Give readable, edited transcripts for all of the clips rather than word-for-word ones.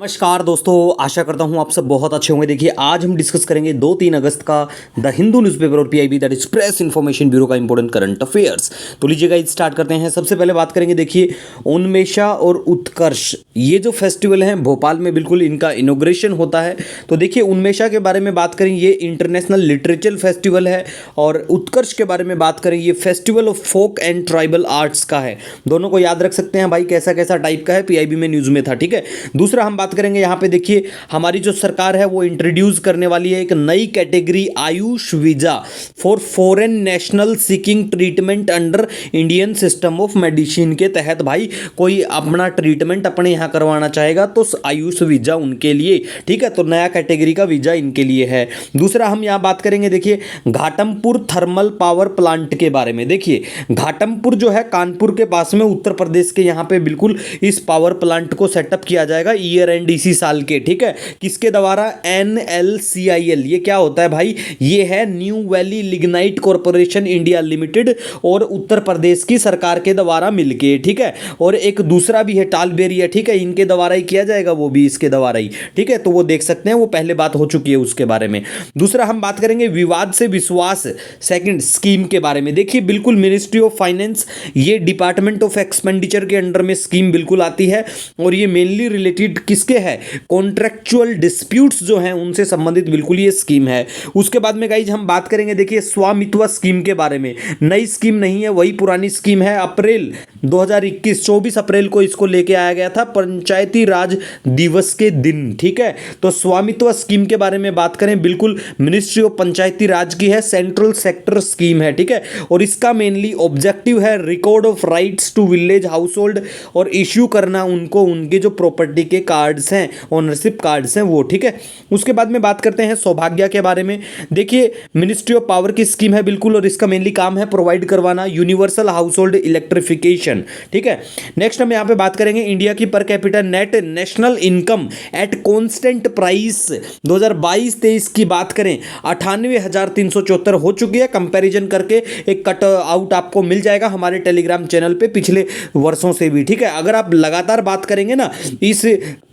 नमस्कार दोस्तों, आशा करता हूं आप सब बहुत अच्छे होंगे। देखिए आज हम डिस्कस करेंगे 2-3 अगस्त का द हिंदू न्यूज़पेपर और PIB that is press information bureau का इंपॉर्टेंट करंट अफेयर्स। तो लीजिएगा स्टार्ट करते हैं। सबसे पहले बात करेंगे, देखिए उन्मेषा और उत्कर्ष, ये जो फेस्टिवल हैं भोपाल में बिल्कुल इनका इनोग्रेशन होता है। तो देखिए उन्मेषा के बारे में बात करें, ये इंटरनेशनल लिटरेचर फेस्टिवल है, और उत्कर्ष के बारे में बात करें, ये festival of folk and tribal arts का है। दोनों को याद रख सकते हैं भाई, कैसा कैसा टाइप का है, पीआईबी में न्यूज़ में था। ठीक है, दूसरा हम बात करेंगे यहाँ पे, देखिए हमारी जो सरकार है वो इंट्रोड्यूस करने वाली है एक नई category Ayush visa for foreign national seeking treatment under Indian system of medicine के तहत। भाई कोई अपना ट्रीटमेंट अपने यहाँ करवाना चाहेगा तो आयुष वीजा उनके लिए, ठीक है, तो नया कैटेगरी का वीजा इनके लिए है। दूसरा हम यहाँ बात करेंगे, देखिए घाटमपुर थर्मल पावर प्लांट के बारे में। देखिए घाटमपुर जो है कानपुर के पास में उत्तर प्रदेश के, यहाँ पे बिल्कुल इस पावर प्लांट को सेटअप किया जाएगा ईयर एंड इसी साल के। ठीक है, किसके द्वारा? NLCIL। ये क्या होता है भाई? ये है new valley lignite corporation India limited और उत्तर प्रदेश की सरकार के द्वारा मिलके। ठीक है, और एक दूसरा भी है टालबेरिया, ठीक है, इनके द्वारा ही किया जाएगा, वो भी इसके द्वारा ही। ठीक है, तो वो देख सकते हैं, वो पहले बात हो चुकी है उसके बारे में। दूसरा हम बात करेंगे विवाद से विश्वास सेकंड स्कीम के बारे में। देखिए बिल्कुल मिनिस्ट्री ऑफ फाइनेंस, ये डिपार्टमेंट ऑफ एक्सपेंडिचर के अंडर में स्कीम बिल्कुल आती है, और ये मेनली रिलेटेड किसके है? कॉन्ट्रेक्चुअल डिस्प्यूट्स जो हैं उनसे संबंधित बिल्कुल ये स्कीम है। उसके बाद में गाइज हम बात करेंगे, देखिए स्वामित्व स्कीम के बारे में। नई स्कीम नहीं है, वही पुरानी स्कीम है। अप्रैल 2021 24 अप्रैल को इसको लेके आया गया था पंचायती राज दिवस के दिन। ठीक है, तो स्वामित्व स्कीम के बारे में बात करें, बिल्कुल मिनिस्ट्री ऑफ पंचायती राज की है, सेंट्रल सेक्टर स्कीम है। ठीक है, और इसका मेनली ऑब्जेक्टिव है record of rights to village household, और इश्यू करना उनको उनके जो प्रॉपर्टी के कार्ड्स हैं, ओनरशिप कार्ड्स हैं वो। ठीक है, उसके बाद में बात करते हैं सौभाग्य के बारे में। देखिए मिनिस्ट्री ऑफ पावर की स्कीम है बिल्कुल, और इसका मेनली काम है प्रोवाइड करवाना यूनिवर्सल हाउस होल्ड इलेक्ट्रिफिकेशन। ठीक है, नेक्स्ट हम यहाँ पे बात करेंगे इंडिया की per capita net national income at constant price 2022-23 की बात करें 98,374 हो चुकी है। कंपैरिजन करके एक कट आउट आपको मिल जाएगा हमारे टेलीग्राम चैनल पे पिछले वर्षों से भी। ठीक है, अगर आप लगातार बात करेंगे ना इस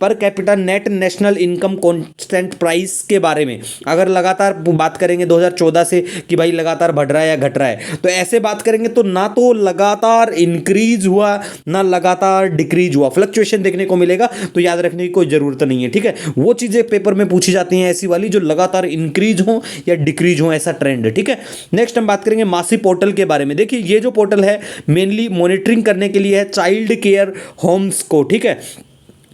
per capita net national income constant price के बारे में, अगर लगातार बात करेंगे 2014 से कि भाई लगातार बढ़ रहा है या घट रहा है, तो ऐसे बात करेंगे तो ना तो लगातार इंक्रीज हुआ ना लगातार डिक्रीज हुआ, फ्लक्चुएशन देखने को मिलेगा। तो याद रखने की कोई जरूरत नहीं है। ठीक है, वो चीजें पेपर में पूछी जाती हैं ऐसी वाली जो लगातार इंक्रीज हो या डिक्रीज हो, ऐसा ट्रेंड। ठीक है, नेक्स्ट हम बात करेंगे मासी पोर्टल के बारे में। देखिए ये जो पोर्टल है मेनली मॉनिटरिंग करने के लिए है चाइल्ड केयर होम्स को। ठीक है,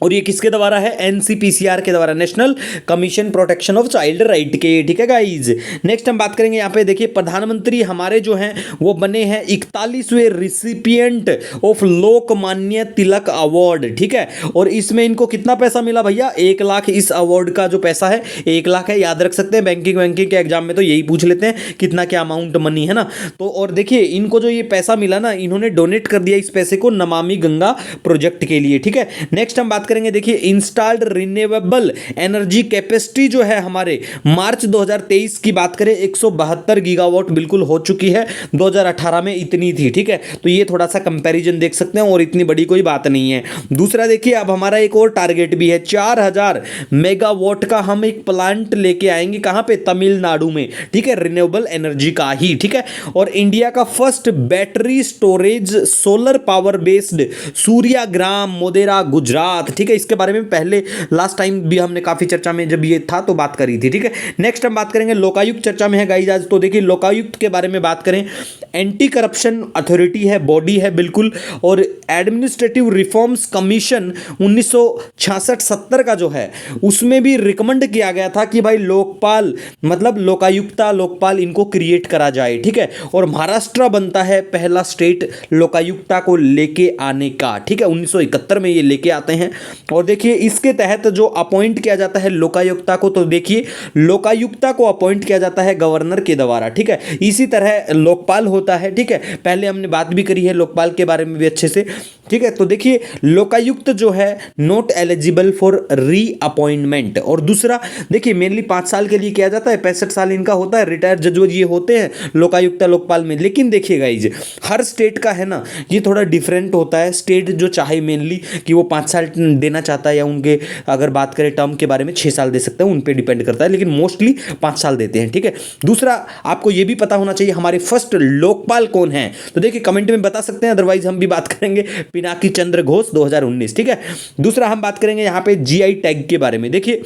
और ये किसके द्वारा है? NCPCR के द्वारा, national commission protection of child right के। ठीक है गाइज, नेक्स्ट हम बात करेंगे यहाँ पे, देखिए प्रधानमंत्री हमारे जो हैं वो बने हैं 41वें recipient of Lokmanya Tilak award. ठीक है, और इसमें इनको कितना पैसा मिला भैया? 1 लाख। इस अवार्ड का जो पैसा है 1 लाख है, याद रख सकते हैं। बैंकिंग के एग्जाम में तो यही पूछ लेते हैं कितना क्या अमाउंट मनी है ना। तो और देखिए इनको जो ये पैसा मिला ना, इन्होंने डोनेट कर दिया इस पैसे को नमामि गंगा प्रोजेक्ट के लिए। ठीक है, नेक्स्ट हम बात करेंगे, देखिए इंस्टॉल्ड रिन्यूएबल एनर्जी कैपेसिटी जो है हमारे मार्च 2023 की बात करें 172 गीगावाट बिल्कुल हो चुकी है। 2018 में इतनी थी। ठीक है, तो ये थोड़ा सा कंपैरिजन देख सकते हैं, और इतनी बड़ी कोई बात नहीं है। दूसरा देखिए अब हमारा एक और टारगेट भी है, 4000 मेगावाट का हम एक प्लांट लेके आएंगे। कहां पे? तमिलनाडु में। ठीक है, रिन्यूएबल एनर्जी का ही। ठीक है, और इंडिया का first battery storage solar power based Suryagram Modhera Gujarat. ठीक है, इसके बारे में पहले लास्ट टाइम भी हमने काफी चर्चा में जब ये था तो बात करी थी। ठीक है, नेक्स्ट हम बात करेंगे लोकायुक्त चर्चा में है गाइज आज। तो देखिए लोकायुक्त के बारे में बात करें, एंटी करप्शन अथॉरिटी है, बॉडी है बिल्कुल, और एडमिनिस्ट्रेटिव रिफॉर्म्स कमीशन 1966-70 का जो है उसमें भी रिकमेंड किया गया था कि भाई लोकपाल मतलब लोकायुक्ता लोकपाल इनको क्रिएट करा जाए। ठीक है, और महाराष्ट्र बनता है पहला स्टेट लोकायुक्ता को लेके आने का। ठीक है, 1971 में ये लेके आते हैं। और देखिए इसके तहत जो अपॉइंट किया जाता है लोकायुक्ता को, तो देखिए लोकायुक्ता को अपॉइंट किया जाता है गवर्नर के द्वारा। ठीक है, इसी तरह लोकपाल होता है। ठीक है, पहले हमने बात भी करी है लोकपाल के बारे में भी अच्छे से। ठीक है, तो देखिए लोकायुक्त जो है नॉट एलिजिबल फॉर री अपॉइंटमेंट। और दूसरा देखिए मेनली 5 साल के लिए किया जाता है, 65 साल इनका होता है, रिटायर्ड जज ये होते हैं लोकायुक्त लोकपाल में। लेकिन देखिए गाइज हर स्टेट का है ना ये थोड़ा डिफरेंट होता है। स्टेट जो चाहे मेनली कि वो 5 साल देना चाहता है, या उनके अगर बात करें टर्म के बारे में 6 साल दे सकते हैं, उन पे डिपेंड करता है, लेकिन मोस्टली 5 साल देते हैं। ठीक है, दूसरा आपको ये भी पता होना चाहिए हमारे फर्स्ट लोकपाल कौन है, तो देखिए कमेंट में बता सकते हैं, अदरवाइज हम भी बात करेंगे पिनाकी चंद्र घोष 2019। ठीक है, दूसरा हम बात करेंगे यहाँ पे जीआई टैग के बारे में। देखिए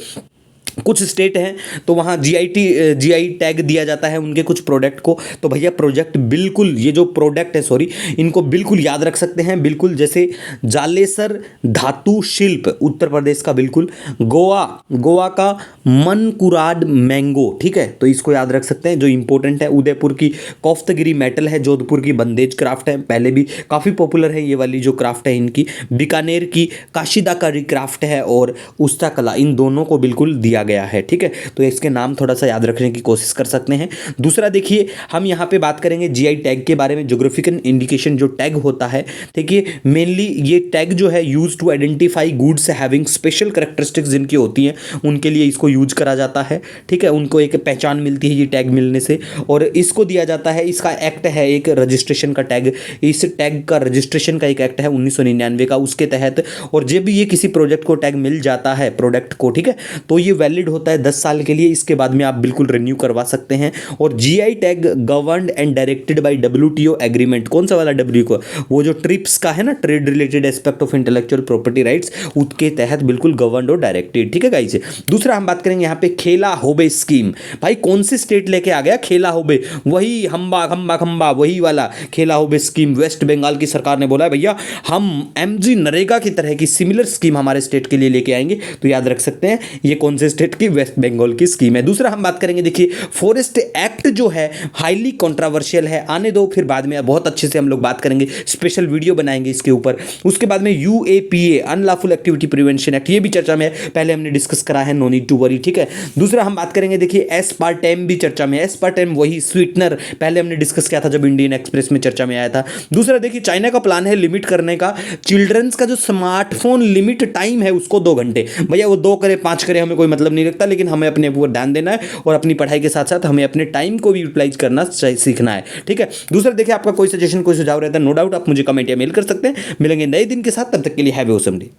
कुछ स्टेट हैं तो वहाँ जीआई टैग दिया जाता है उनके कुछ प्रोडक्ट को, तो भैया प्रोजेक्ट बिल्कुल, ये जो प्रोडक्ट है सॉरी, इनको बिल्कुल याद रख सकते हैं, बिल्कुल जैसे जालेसर धातु शिल्प उत्तर प्रदेश का, बिल्कुल गोवा का मनकुराड मैंगो। ठीक है, तो इसको याद रख सकते हैं, जो इंपॉर्टेंट है। उदयपुर की कोफ्तगिरी मेटल है, जोधपुर की बंदेज क्राफ्ट है, पहले भी काफ़ी पॉपुलर है ये वाली जो क्राफ्ट है इनकी। बीकानेर की काशीदाकारी क्राफ्ट है, और उस्ता कला, इन दोनों को बिल्कुल दिया गया है। ठीक है, तो इसके नाम थोड़ा सा याद रखने की कोशिश कर सकते हैं। दूसरा देखिए हम यहाँ पे बात करेंगे जीआई टैग के बारे में। ज्योग्राफिकल इंडिकेशन जो टैग होता है, देखिए मेनली ये टैग जो है use to identify goods having special characteristics जिनकी होती हैं उनके लिए इसको यूज करा जाता है। ठीक है, उनको एक पहचान मिलती है ये टैग मिलने से, और इसको दिया जाता है, इसका एक्ट है एक रजिस्ट्रेशन का टैग, इस टैग का रजिस्ट्रेशन का एक एक्ट है 1999 का, उसके तहत। और जब भी ये किसी प्रोजेक्ट को टैग मिल जाता है प्रोडक्ट को, ठीक है, तो ये वैलिड होता है 10 साल के लिए, इसके बाद में आप बिल्कुल रिन्यू करवा सकते हैं। और GI tag governed and directed by WTO agreement, कौन सा वाला डब्ल्यू को, वो जो ट्रिप्स का है ना, trade related aspect of intellectual property rights, उसके तहत बिल्कुल गवर्नड और डायरेक्टेड। ठीक है गाइस, दूसरा हम बात करेंगे यहाँ पे खेला होबे स्कीम। भाई कौन सी स्टेट लेके आ गया खेला होबे, वही खम्बा वही वाला खेला होबे स्कीम। वेस्ट बंगाल की सरकार ने बोला है भैया हम एमजी नरेगा की तरह की सिमिलर स्कीम हमारे स्टेट के लिए लेके आएंगे, तो याद रख सकते हैं ये कौन से स्टेट की, वेस्ट बंगाल की स्कीम है। दूसरा हम बात करेंगे, देखिए फॉरेस्ट एक्ट जो है हाईली कंट्रोवर्शियल है, आने दो फिर बाद में बहुत अच्छे से हम लोग बात करेंगे, स्पेशल वीडियो बनाएंगे इसके ऊपर। उसके बाद में UAPA unlawful activity prevention act, ये भी चर्चा में है, पहले हमने डिस्कस करा है, नो नीड टू वरी। ठीक है, दूसरा हम बात करेंगे, देखिए एस्पार्टेम भी चर्चा में है, एस्पार्टेम वही स्वीटनर, पहले हमने डिस्कस किया था जब इंडियन एक्सप्रेस में चर्चा में आया था। दूसरा देखिए चाइना का प्लान है लिमिट करने का चिल्ड्रंस का जो स्मार्टफोन लिमिट टाइम है उसको 2 घंटे। भैया वो 2 करे 5 करे हमें कोई मतलब नहीं रखता, लेकिन हमें अपने ऊपर ध्यान देना है और अपनी पढ़ाई के साथ साथ हमें अपने टाइम को भी यूटिलाइज करना सीखना है। ठीक है, दूसरा देखिए आपका कोई सजेशन कोई सुझाव रहता है, नो डाउट आप मुझे कमेंट या मेल कर सकते हैं। मिलेंगे नए दिन के साथ, तब तक के लिए हैव ए ऑसम डे।